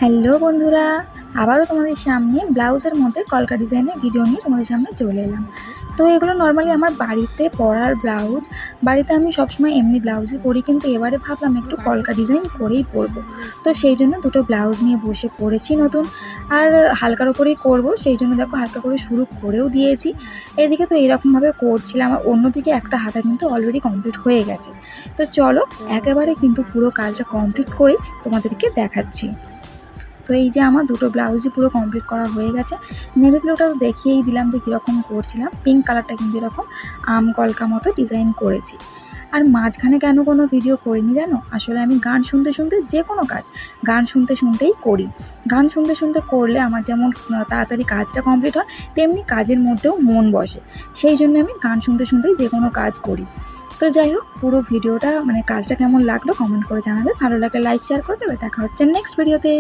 Hello বন্ধুরা, আবারও তোমাদের সামনে ব্লাউজের মধ্যে কলকা ডিজাইনের ভিডিও নিয়ে তোমাদের সামনে চলে এলাম। তো এগুলো নর্মালি আমার বাড়িতে পরার ব্লাউজ। বাড়িতে আমি সবসময় এমনি ব্লাউজই পরি, কিন্তু এবারে ভাবলাম একটু কলকা ডিজাইন করেই পরবো। তো সেই জন্য দুটো ব্লাউজ নিয়ে বসে পড়েছি নতুন, আর হালকার ওপরেই করবো। সেই জন্য দেখো হালকা করে শুরু করেও দিয়েছি। এদিকে তো এরকমভাবে করছিলাম, আর অন্যদিকে একটা হাতা কিন্তু অলরেডি কমপ্লিট হয়ে গেছে। তো চলো একেবারে কিন্তু পুরো কাজটা কমপ্লিট করেই তোমাদেরকে দেখাচ্ছি। তো এই যে আমার দুটো ব্লাউজই পুরো কমপ্লিট করা হয়ে গেছে। নেভি ব্লুটাও দেখিয়েই দিলাম যে কীরকম করছিলাম। পিঙ্ক কালারটা কিন্তু এরকম আম কলকা মতো ডিজাইন করেছি। আর মাঝখানে কেন কোনো ভিডিও করিনি জানো? আসলে আমি গান শুনতে শুনতে যে কোনো কাজ গান শুনতে শুনতেই করি। গান শুনতে শুনতে করলে আমার যেমন তাড়াতাড়ি কাজটা কমপ্লিট হয়, তেমনি কাজের মধ্যেও মন বসে। সেই জন্য আমি গান শুনতে শুনতেই যে কোনো কাজ করি। তো যাই হোক, পুরো ভিডিওটা কাজটা কেমন লাগলো কমেন্ট করে জানাবে। ভালো লাগলে লাইক শেয়ার করে দেবে। দেখা হচ্ছে নেক্সট ভিডিওতে।